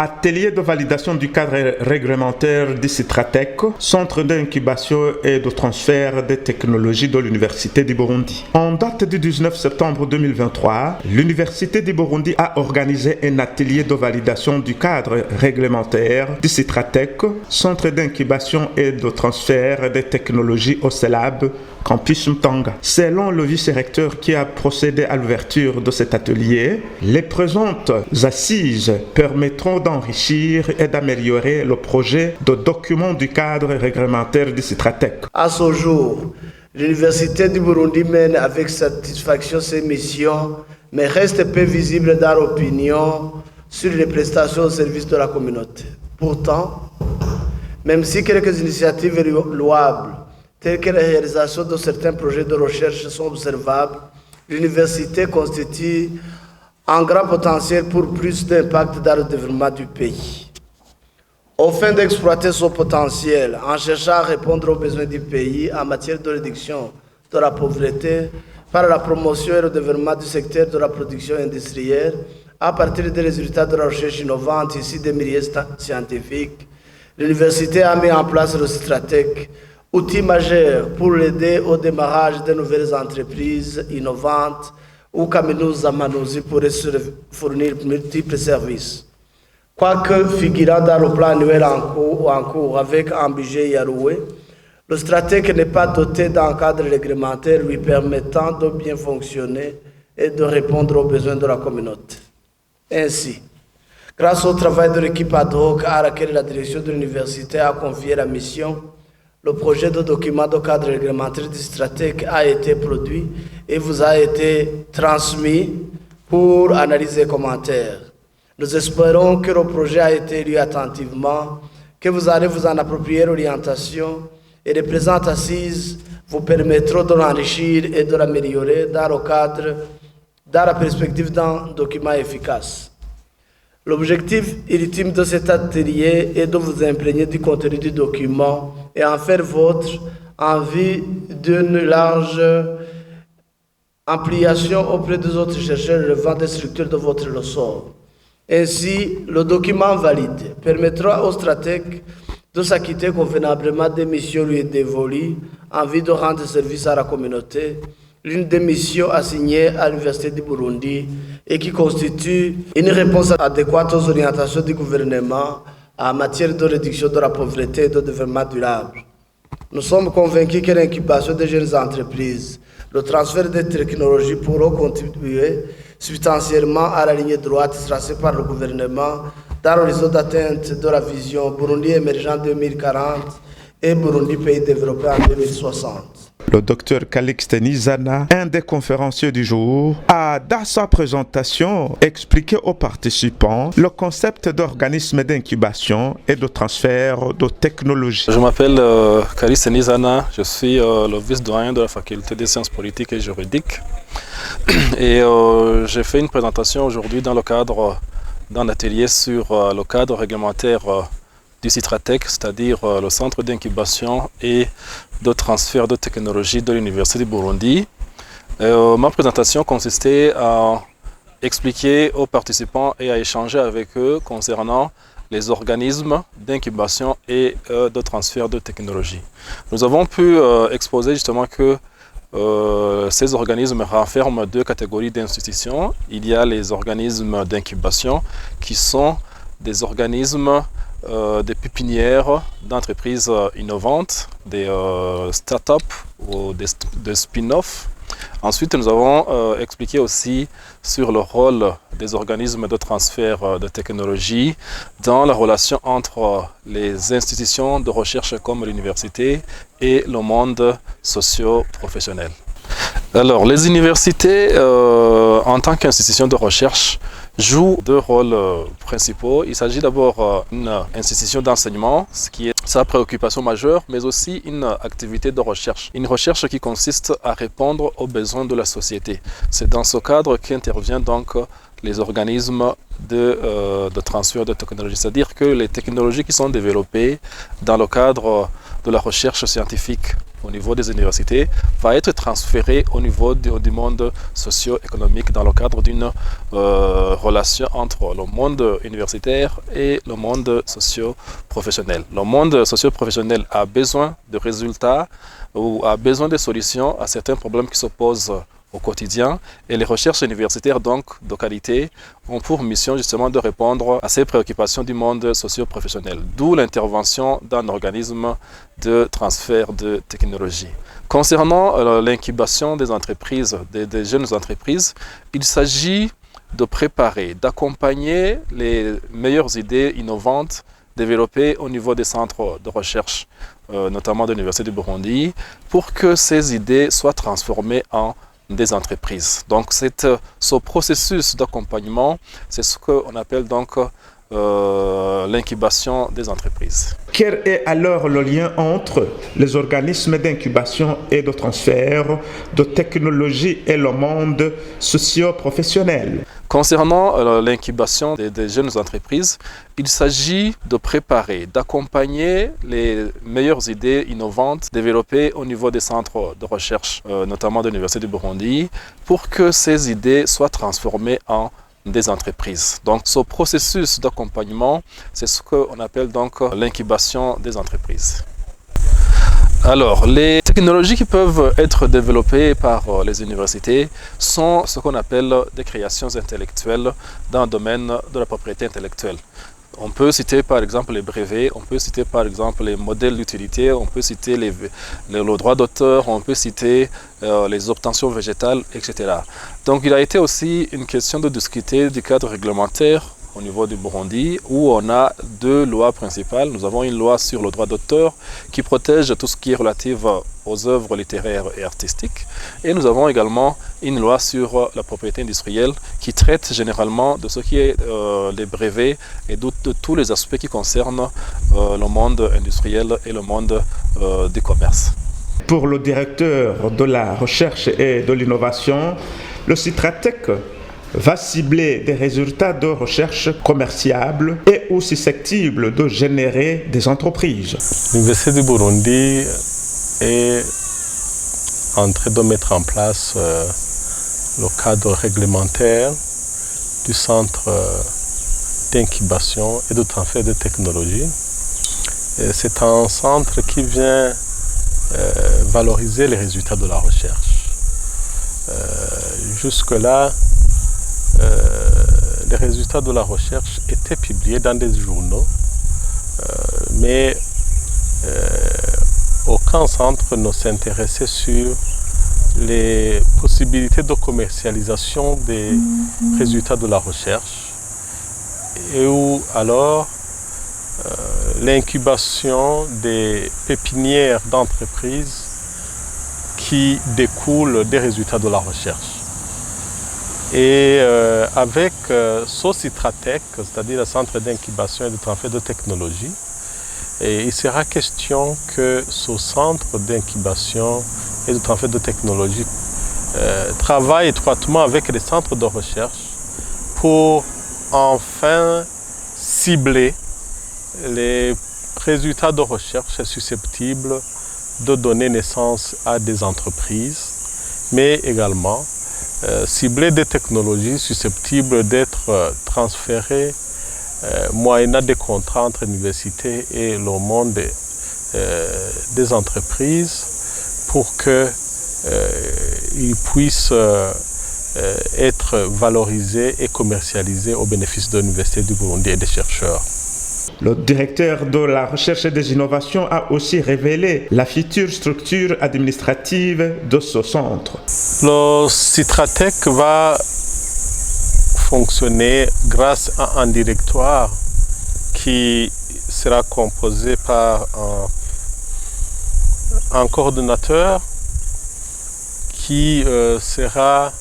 Atelier de validation du cadre réglementaire d'Icitratec, centre d'incubation et de transfert des technologies de l'Université du Burundi. En date du 19 septembre 2023, l'Université du Burundi a organisé un atelier de validation du cadre réglementaire d'Icitratec, centre d'incubation et de transfert des technologies au CELAB, Campus Mtanga. Selon le vice-recteur qui a procédé à l'ouverture de cet atelier, les présentes assises permettront d'enrichir et d'améliorer le projet de document du cadre réglementaire d'Icitratec. À ce jour, l'Université du Burundi mène avec satisfaction ses missions, mais reste peu visible dans l'opinion sur les prestations au service de la communauté. Pourtant, même si quelques initiatives louables, telles que la réalisation de certains projets de recherche sont observables, l'université constitue un grand potentiel pour plus d'impact dans le développement du pays. Afin d'exploiter son potentiel, en cherchant à répondre aux besoins du pays en matière de réduction de la pauvreté, par la promotion et le développement du secteur de la production industrielle, à partir des résultats de la recherche innovante issus des milieux scientifiques, l'université a mis en place le Stratec, outil majeur pour l'aider au démarrage de nouvelles entreprises innovantes ou Kaminuza Amanuzi pourrait se fournir multiples services. Quoique figurant dans le plan annuel en cours avec un budget alloué, le Stratec n'est pas doté d'un cadre réglementaire lui permettant de bien fonctionner et de répondre aux besoins de la communauté. Ainsi, grâce au travail de l'équipe ad hoc à laquelle la direction de l'université a confié la mission, le projet de document de cadre réglementaire du Stratec a été produit et vous a été transmis pour analyse et commentaires. Nous espérons que le projet a été lu attentivement, que vous allez vous en approprier l'orientation et les présentes assises vous permettront de l'enrichir et de l'améliorer dans la perspective d'un document efficace. L'objectif ultime de cet atelier est de vous imprégner du contenu du document et en faire vôtre en vue d'une large ampliation auprès des autres chercheurs relevant des structures de votre ressort. Ainsi, le document valide permettra au Stratec de s'acquitter convenablement des missions lui dévolues en vue de rendre service à la communauté, l'une des missions assignées à l'Université du Burundi et qui constitue une réponse adéquate aux orientations du gouvernement en matière de réduction de la pauvreté et de développement durable. Nous sommes convaincus que l'incubation des jeunes entreprises, le transfert des technologies pourront contribuer substantiellement à la ligne droite tracée par le gouvernement dans l'horizon d'atteinte de la vision Burundi émergent 2040 et Burundi pays développé en 2060. Le docteur Calixte Nizana, un des conférenciers du jour, a, dans sa présentation, expliqué aux participants le concept d'organisme d'incubation et de transfert de technologie. Je m'appelle Calixte Nizana, je suis le vice-doyen de la faculté des sciences politiques et juridiques. Et j'ai fait une présentation aujourd'hui dans le cadre d'un atelier sur le cadre réglementaire du Citratec, c'est-à-dire le centre d'incubation et de transfert de technologie de l'Université du Burundi. Ma présentation consistait à expliquer aux participants et à échanger avec eux concernant les organismes d'incubation et de transfert de technologie. Nous avons pu exposer justement que ces organismes renferment deux catégories d'institutions. Il y a les organismes d'incubation qui sont des organismes des pépinières d'entreprises innovantes, des start-up ou des spin-off. Ensuite, nous avons expliqué aussi sur le rôle des organismes de transfert de technologie dans la relation entre les institutions de recherche comme l'université et le monde socio-professionnel. Alors, les universités, en tant qu'institutions de recherche, jouent deux rôles principaux. Il s'agit d'abord d'une institution d'enseignement, ce qui est sa préoccupation majeure, mais aussi une activité de recherche. Une recherche qui consiste à répondre aux besoins de la société. C'est dans ce cadre qu'interviennent donc les organismes de transfert de technologie, c'est-à-dire que les technologies qui sont développées dans le cadre de la recherche scientifique au niveau des universités va être transférée au niveau du monde socio-économique dans le cadre d'une relation entre le monde universitaire et le monde socio-professionnel. Le monde socio-professionnel a besoin de résultats ou a besoin de solutions à certains problèmes qui se posent au quotidien, et les recherches universitaires donc de qualité ont pour mission justement de répondre à ces préoccupations du monde socio-professionnel, d'où l'intervention d'un organisme de transfert de technologie. Concernant l'incubation des entreprises, des jeunes entreprises, il s'agit de préparer, d'accompagner les meilleures idées innovantes développées au niveau des centres de recherche, notamment de l'Université du Burundi, pour que ces idées soient transformées en des entreprises. Donc ce processus d'accompagnement, c'est ce qu'on appelle donc l'incubation des entreprises. Quel est alors le lien entre les organismes d'incubation et de transfert de technologie et le monde socio-professionnel? Concernant l'incubation des jeunes entreprises, il s'agit de préparer, d'accompagner les meilleures idées innovantes développées au niveau des centres de recherche, notamment de l'Université du Burundi, pour que ces idées soient transformées en des entreprises. Donc ce processus d'accompagnement, c'est ce qu'on appelle donc l'incubation des entreprises. Alors, les technologies qui peuvent être développées par les universités sont ce qu'on appelle des créations intellectuelles dans le domaine de la propriété intellectuelle. On peut citer par exemple les brevets, on peut citer par exemple les modèles d'utilité, on peut citer le droit d'auteur, on peut citer les obtentions végétales, etc. Donc il a été aussi une question de discuter du cadre réglementaire au niveau du Burundi, où on a deux lois principales. Nous avons une loi sur le droit d'auteur qui protège tout ce qui est relatif aux œuvres littéraires et artistiques. Et nous avons également une loi sur la propriété industrielle qui traite généralement de ce qui est les brevets et de tous les aspects qui concernent le monde industriel et le monde du commerce. Pour le directeur de la recherche et de l'innovation, le Citratec va cibler des résultats de recherche commerciables et ou susceptibles de générer des entreprises. L'Université du Burundi est en train de mettre en place le cadre réglementaire du centre d'incubation et de transfert de technologie. C'est un centre qui vient valoriser les résultats de la recherche. Jusque-là, les résultats de la recherche étaient publiés dans des journaux, mais aucun centre ne s'intéressait sur les possibilités de commercialisation des résultats de la recherche et où alors l'incubation des pépinières d'entreprises qui découlent des résultats de la recherche. Et avec Citratec, c'est-à-dire le centre d'incubation et de transfert de technologie, il sera question que ce centre d'incubation et de transfert de technologie travaille étroitement avec les centres de recherche pour enfin cibler les résultats de recherche susceptibles de donner naissance à des entreprises, mais également cibler des technologies susceptibles d'être transférées moyennant des contrats entre l'université et le monde des entreprises pour qu'ils puissent être valorisés et commercialisés au bénéfice de l'Université du Burundi et des chercheurs. Le directeur de la recherche et des innovations a aussi révélé la future structure administrative de ce centre. Le Citratec va fonctionner grâce à un directoire qui sera composé par un coordonnateur qui sera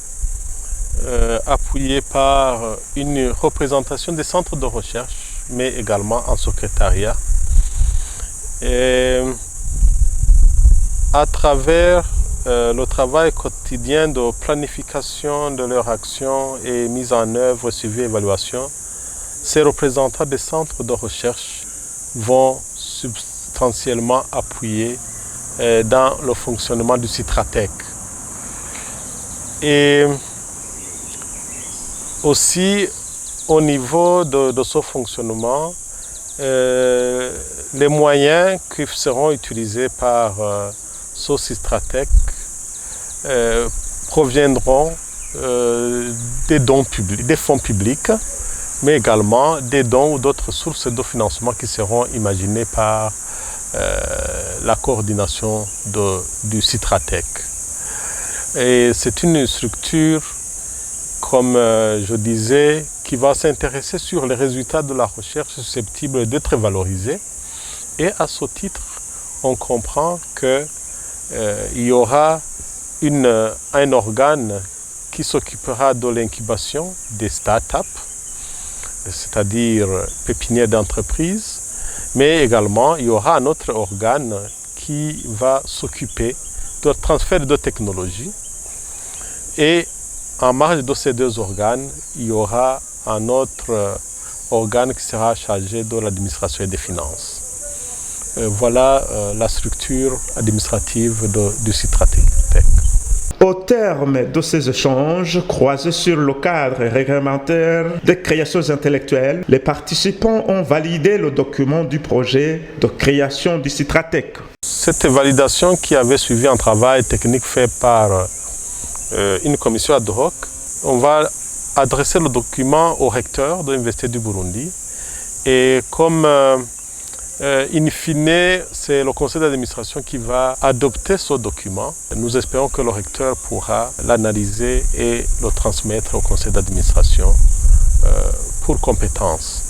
appuyé par une représentation des centres de recherche, mais également un secrétariat. Et à travers le travail quotidien de planification de leur action et mise en œuvre, suivi et évaluation, ces représentants des centres de recherche vont substantiellement appuyer dans le fonctionnement du Citratec. Et aussi, au niveau de ce fonctionnement, les moyens qui seront utilisés par ce Citratec proviendront des dons publics, des fonds publics, mais également des dons ou d'autres sources de financement qui seront imaginées par la coordination du Citratec. Et c'est une structure, comme je disais, qui va s'intéresser sur les résultats de la recherche susceptibles d'être valorisés. Et à ce titre, on comprend qu'il y aura un organe qui s'occupera de l'incubation des start-up, c'est-à-dire pépinières d'entreprise, mais également il y aura un autre organe qui va s'occuper de transfert de technologie. Et en marge de ces deux organes, il y aura un autre organe qui sera chargé de l'administration et des finances. Voilà la structure administrative du Citratec. Au terme de ces échanges croisés sur le cadre réglementaire des créations intellectuelles, les participants ont validé le document du projet de création du Citratec. Cette validation qui avait suivi un travail technique fait par une commission ad hoc, on va adresser le document au recteur de l'Université du Burundi. Et comme in fine, c'est le conseil d'administration qui va adopter ce document. Nous espérons que le recteur pourra l'analyser et le transmettre au conseil d'administration pour compétence.